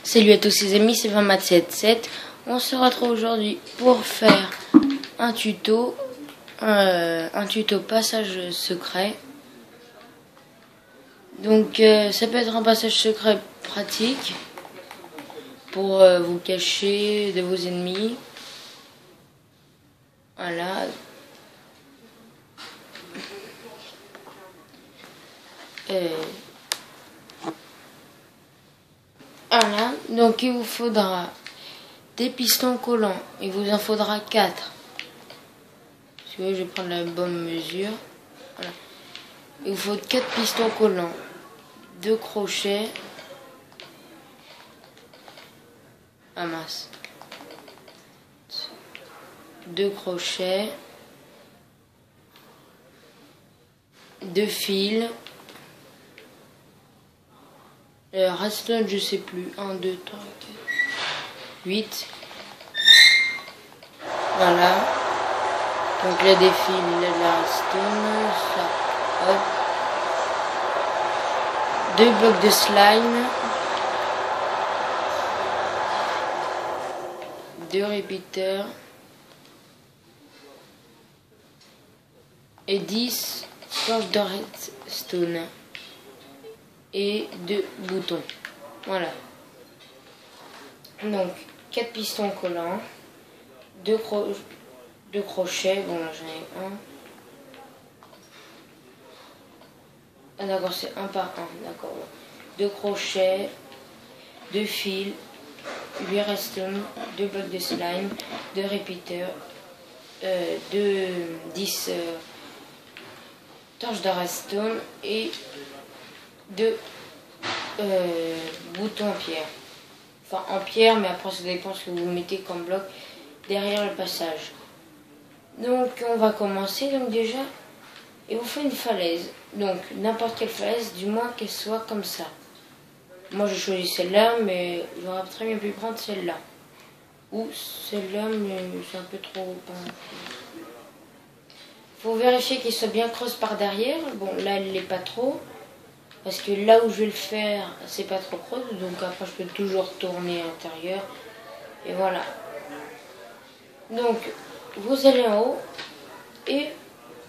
Salut à tous les amis, c'est 20mat77. On se retrouve aujourd'hui pour faire un tuto passage secret. Donc ça peut être un passage secret pratique pour vous cacher de vos ennemis. Voilà. Voilà, donc il vous faudra des pistons collants, il vous en faudra 4. Si vous voulez, je vais prendre la bonne mesure. Voilà. Il vous faut 4 pistons collants, 2 crochets. Ah mince. 2 crochets, 2 fils. Redstone, je sais plus. 1, 2, 3, 4, 8. Voilà. Donc là, des fils, là, de la redstone. Ça, hop. 2 blocs de slime. 2 repeaters. Et 10 planches de redstone. Et 2 boutons. Voilà. Donc 4 pistons collants, 2 crochets. Bon, là j'en ai un. Ah d'accord, c'est un par un. D'accord. 2 crochets, 2 fils, 8 redstone, 2 blocs de slime, 2 repeaters, 10 torches de redstone et 2 boutons en pierre. Enfin en pierre, mais après ça dépend ce que vous mettez comme bloc derrière le passage. Donc on va commencer. Donc déjà, il vous faut une falaise. Donc n'importe quelle falaise, du moins qu'elle soit comme ça. Moi j'ai choisi celle-là, mais j'aurais très bien pu prendre celle-là. Ou celle-là, mais c'est un peu trop... Faut vérifier qu'il soit bien creuse par derrière. Bon, là elle l'est pas trop. Parce que là où je vais le faire, c'est pas trop creux. Donc après, je peux toujours tourner à l'intérieur. Et voilà. Donc, vous allez en haut. Et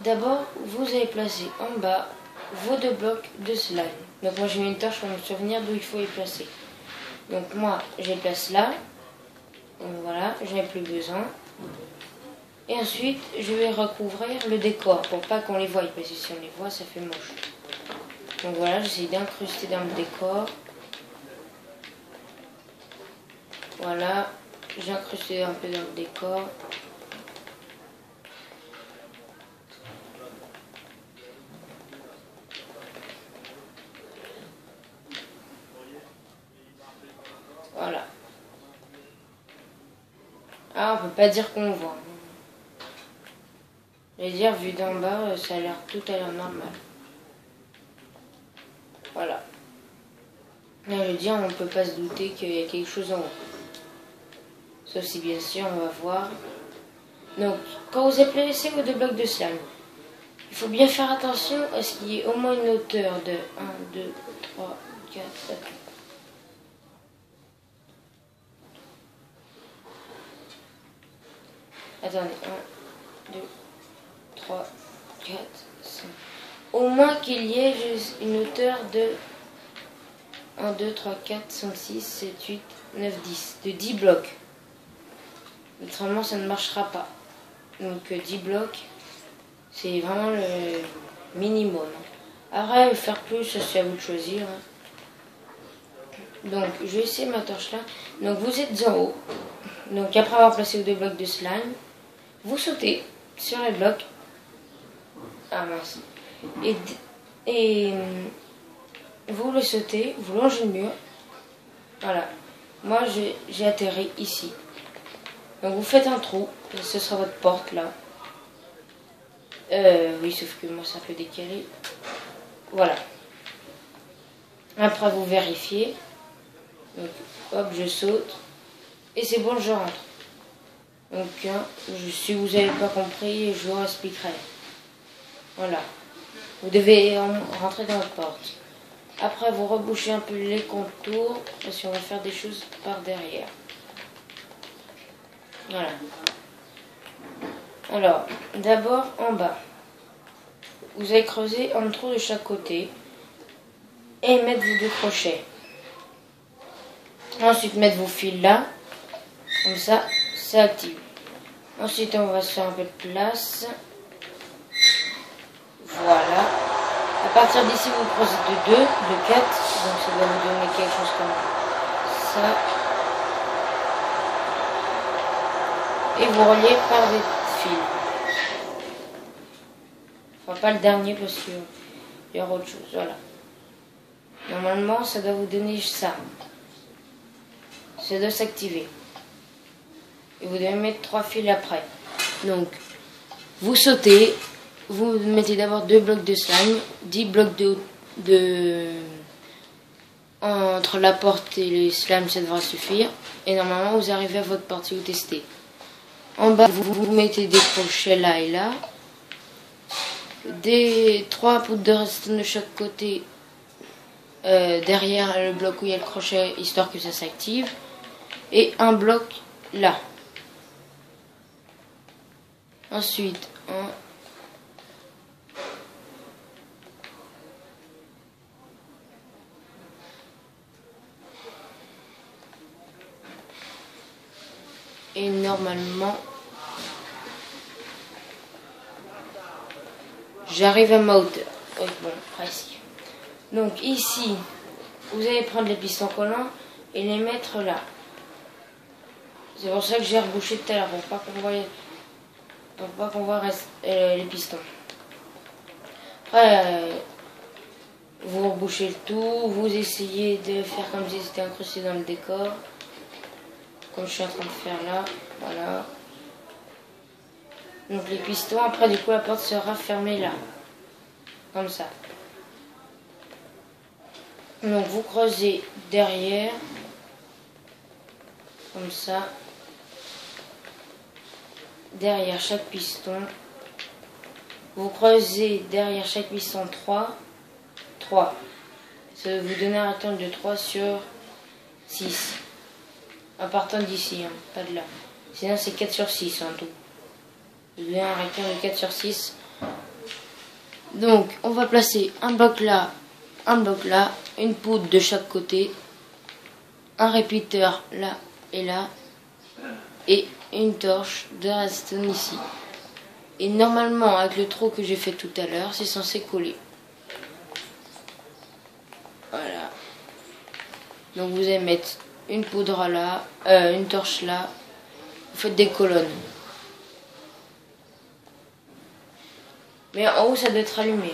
d'abord, vous allez placer en bas vos 2 blocs de slime. Donc moi, j'ai mis une torche pour me souvenir d'où il faut les placer. Donc moi, je les place là. Donc voilà, j'en ai plus besoin. Et ensuite, je vais recouvrir le décor pour pas qu'on les voie. Parce que si on les voit, ça fait moche. Donc voilà, j'essaie d'incruster dans le décor. Voilà, j'ai incrusté un peu dans le décor. Voilà. Ah, on peut pas dire qu'on voit. Je veux dire, vu d'en bas, ça a l'air tout à l'heure normal. Voilà. Là, je veux dire, on ne peut pas se douter qu'il y a quelque chose en haut. Sauf si, bien sûr, on va voir. Donc, quand vous avez placé vos 2 blocs de slime, il faut bien faire attention à ce qu'il y ait au moins une hauteur de 1, 2, 3, 4, 5. Attendez, 1, 2, 3, 4, 5. Au moins qu'il y ait juste une hauteur de 1, 2, 3, 4, 5, 6, 7, 8, 9, 10. De 10 blocs. Autrement, ça ne marchera pas. Donc 10 blocs, c'est vraiment le minimum. Après, faire plus, c'est à vous de choisir. Donc, je vais essayer ma torche là. Donc, vous êtes en haut. Donc, après avoir placé vos 2 blocs de slime, vous sautez sur les blocs. Ah mince. Et vous le sautez, vous longez le mur. Voilà. Moi, j'ai atterri ici. Donc, vous faites un trou. Ce sera votre porte là. Oui, sauf que moi, c'est un peu décalé. Voilà. Après, vous vérifiez. Donc, hop, je saute. Et c'est bon, je rentre. Donc, si vous n'avez pas compris, je vous expliquerai. Voilà. Vous devez rentrer dans votre porte. Après, vous rebouchez un peu les contours, parce qu'on va faire des choses par derrière. Voilà. Alors, d'abord en bas. Vous allez creuser un trou de chaque côté et mettre vos 2 crochets. Ensuite, mettre vos fils là. Comme ça, ça active. Ensuite, on va se faire un peu de place. Voilà. À partir d'ici, vous creusez de 2, de 4. Donc, ça va vous donner quelque chose comme ça. Et vous reliez par des fils. Enfin, pas le dernier parce qu'il y aura autre chose. Voilà. Normalement, ça doit vous donner ça. Ça doit s'activer. Et vous devez mettre 3 fils après. Donc, vous sautez. Vous mettez d'abord 2 blocs de slime, 10 blocs entre la porte et les slimes, ça devra suffire. Et normalement, vous arrivez à votre porte si vous testez. En bas, vous mettez des crochets là et là. Des 3 poudres de redstone de chaque côté derrière le bloc où il y a le crochet, histoire que ça s'active. Et un bloc là. Ensuite, et normalement, j'arrive à ma hauteur. Oui, bon, ici. Donc ici, vous allez prendre les pistons collants et les mettre là. C'est pour ça que j'ai rebouché tout à l'heure, pour pas qu'on voit les pistons. Après, vous rebouchez le tout, vous essayez de faire comme si c'était incrusté dans le décor. Comme je suis en train de faire là, voilà. Donc les pistons, après du coup la porte sera fermée là. Comme ça. Donc vous creusez derrière. Comme ça. Derrière chaque piston. Vous creusez derrière chaque piston 3. Ça va vous donner un rectangle de 3 sur 6. En partant d'ici, hein, pas de là. Sinon c'est 4 sur 6 en tout. Vous avez un rectangle de 4 sur 6. Donc on va placer un bloc là, une poudre de chaque côté, un répéteur là et là, et une torche de redstone ici. Et normalement avec le trou que j'ai fait tout à l'heure, c'est censé coller. Voilà. Donc vous allez mettre une poudre là, une torche là, vous faites des colonnes. Mais en haut ça doit être allumé.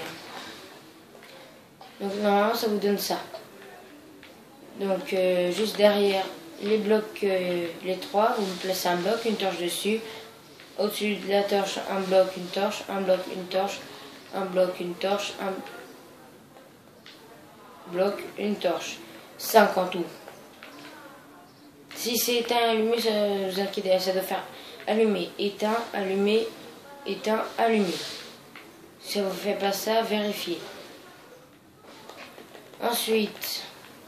Donc normalement ça vous donne ça. Donc juste derrière les blocs, les 3, vous placez un bloc, une torche dessus. Au-dessus de la torche, un bloc, une torche, un bloc, une torche, un bloc, une torche, un bloc, une torche. 5 en tout. Si c'est éteint, allumé, ça vous inquiétez, ça doit faire allumer, éteint, allumé, éteint, allumé. Si vous ne faites pas ça, vérifiez. Ensuite,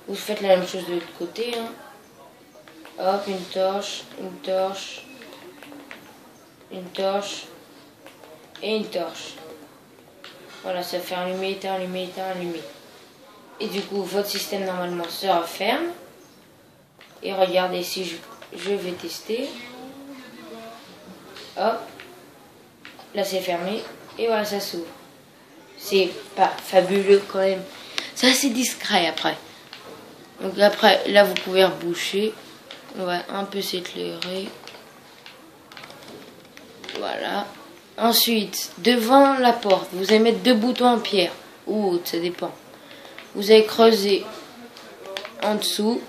vous faites la même chose de l'autre côté. Hein. Hop, une torche, une torche, une torche et une torche. Voilà, ça fait allumer, éteint, allumer, éteint, allumer. Et du coup, votre système normalement se referme. Et regardez si je vais tester. Hop. Là, c'est fermé. Et voilà, ça s'ouvre. C'est pas fabuleux quand même. C'est assez discret après. Donc après, là, vous pouvez reboucher. On va un peu s'éclairer. Voilà. Ensuite, devant la porte, vous allez mettre 2 boutons en pierre. Ou autre, ça dépend. Vous allez creuser en dessous.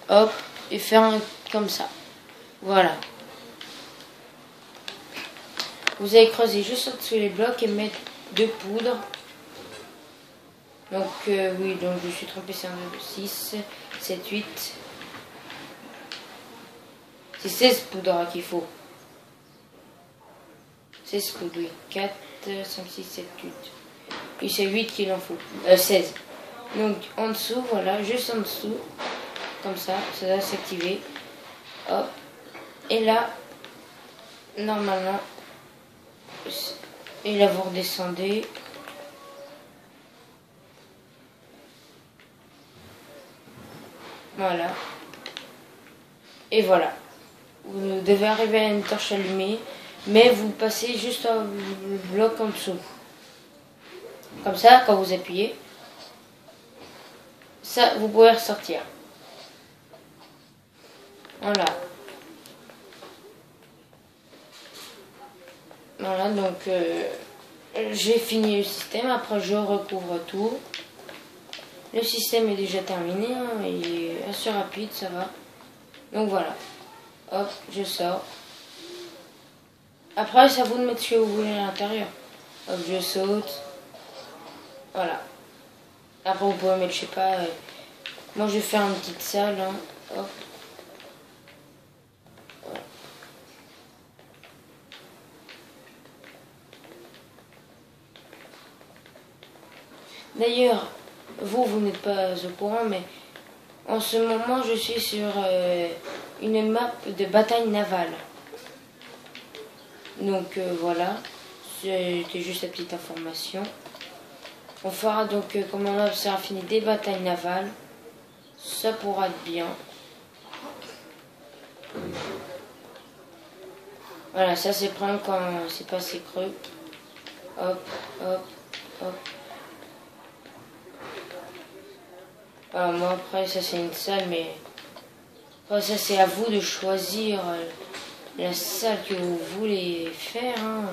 Hop. Et faire un comme ça. Voilà. Vous allez creuser juste au-dessus les blocs et mettre 2 poudres. Donc oui, donc je suis trompée, c'est 1, 2, 6, 7, 8. C'est 16 poudres qu'il faut. 16 poudres, oui. 4, 5, 6, 7, 8. Oui, c'est 8 qu'il en faut. 16. Donc en dessous, voilà, juste en dessous, comme ça doit s'activer. Hop. Et là, normalement, et là vous redescendez. Voilà. Et voilà. Vous devez arriver à une torche allumée, mais vous passez juste un bloc en dessous. Comme ça, quand vous appuyez, ça, vous pouvez ressortir. Voilà. Voilà, donc j'ai fini le système. Après, je recouvre tout. Le système est déjà terminé, hein, il est assez rapide, ça va. Donc voilà. Hop, je sors. Après, c'est à vous de mettre ce que vous voulez à l'intérieur. Hop, je saute. Voilà. Après, vous pouvez mettre, je sais pas... moi, je vais faire une petite salle. Hein. Hop. Voilà. D'ailleurs, vous n'êtes pas au courant, mais en ce moment, je suis sur une map de bataille navale. Donc voilà, c'était juste la petite information. On fera donc, comme on a fini des batailles navales. Ça pourra être bien. Voilà, ça c'est prendre quand c'est pas assez creux. Hop, hop, hop. Voilà, moi après, ça c'est une salle, mais après, ça c'est à vous de choisir la salle que vous voulez faire. Hein.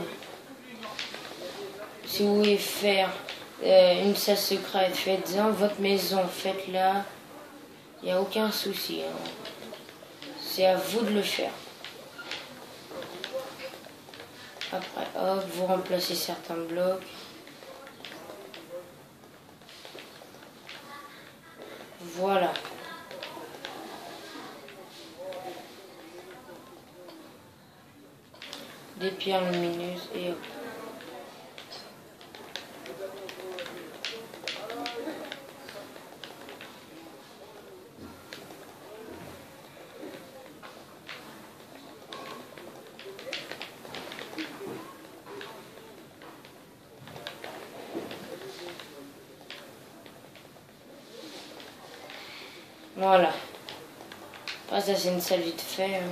Si vous voulez faire une salle secrète, faites-en. Votre maison, faites-la. Il n'y a aucun souci. Hein. C'est à vous de le faire. Après, hop, vous remplacez certains blocs. Voilà. Des pierres lumineuses et hop. Voilà. Après ça c'est une salle vite fait. Hein.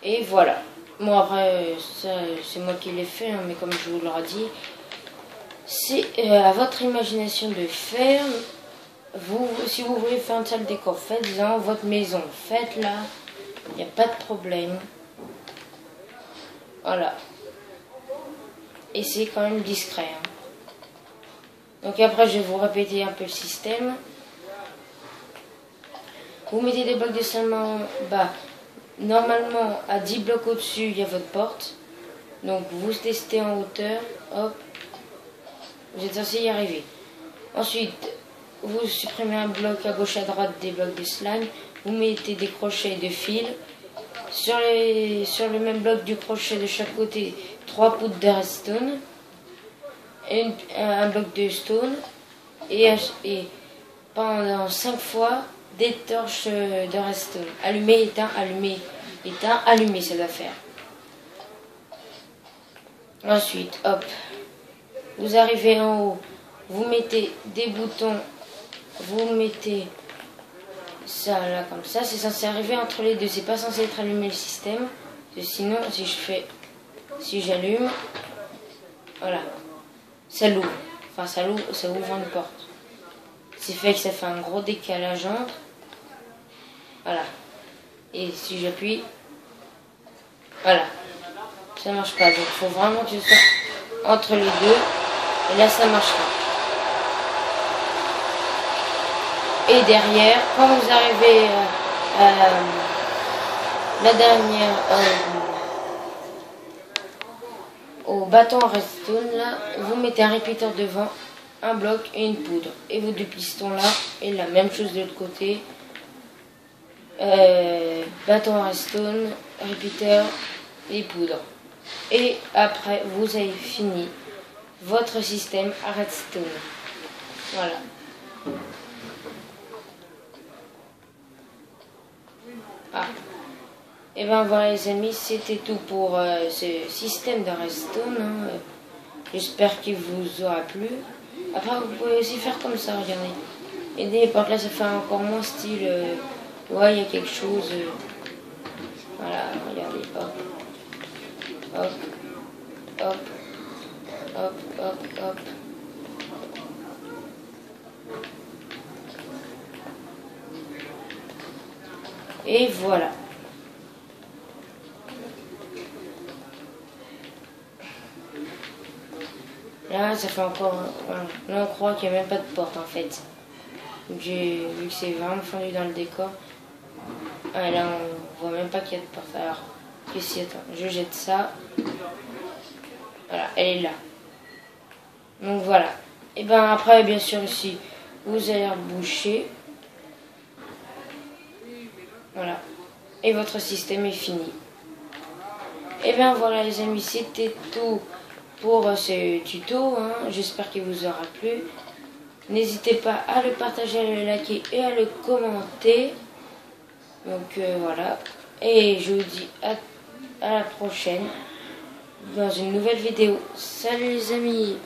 Et voilà. Bon après ça c'est moi qui l'ai fait, hein, mais comme je vous l'aurais dit, c'est à votre imagination de faire. Si vous voulez faire une salle décor, faites-en. Votre maison, faites-la. Il n'y a pas de problème. Voilà. Et c'est quand même discret. Hein. Donc après, je vais vous répéter un peu le système. Vous mettez des blocs de ciment bas. Normalement, à 10 blocs au-dessus, il y a votre porte. Donc vous testez en hauteur. Hop. Vous êtes censé y arriver. Ensuite, vous supprimez un bloc à gauche à droite des blocs de slime. Vous mettez des crochets de fil. Sur le même bloc du crochet de chaque côté, 3 poudres de redstone, un bloc de stone et pendant 5 fois des torches de redstone. Allumé, éteint, allumé, éteint, allumé, ça doit faire. Ensuite, hop, vous arrivez en haut, vous mettez des boutons, vous mettez ça là comme ça, c'est censé arriver entre les deux, c'est pas censé être allumé le système, parce que sinon si j'allume, voilà, ça l'ouvre, enfin ça ouvre une porte. C'est fait que ça fait un gros décalage entre, voilà, et si j'appuie, voilà, ça marche pas, donc il faut vraiment que ce soit entre les deux, et là ça marchera. Et derrière, quand vous arrivez la dernière au bâton redstone, là, vous mettez un repeater devant, un bloc et une poudre. Et vos deux pistons là, et la même chose de l'autre côté. Bâton redstone, repeater et poudre. Et après, vous avez fini votre système à redstone. Voilà. Ah. Et ben voilà les amis, c'était tout pour ce système de redstone. Hein. J'espère qu'il vous aura plu. Après, vous pouvez aussi faire comme ça, regardez. Et par là, ça fait encore moins style. Ouais, il y a quelque chose. Voilà, regardez, hop. Hop. Hop. Hop, hop, hop. Et voilà. Là, ça fait encore... Voilà. Là, on croit qu'il n'y a même pas de porte, en fait. J'ai vu que c'est vraiment fondu dans le décor. Ah, là, on voit même pas qu'il y a de porte. Alors, qu'est-ce qu'il y a? Attends, je jette ça. Voilà, elle est là. Donc, voilà. Et ben après, bien sûr, ici, vous allez reboucher. Voilà. Et votre système est fini. Et bien voilà les amis, c'était tout pour ce tuto. Hein. J'espère qu'il vous aura plu. N'hésitez pas à le partager, à le liker et à le commenter. Donc voilà. Et je vous dis à la prochaine dans une nouvelle vidéo. Salut les amis!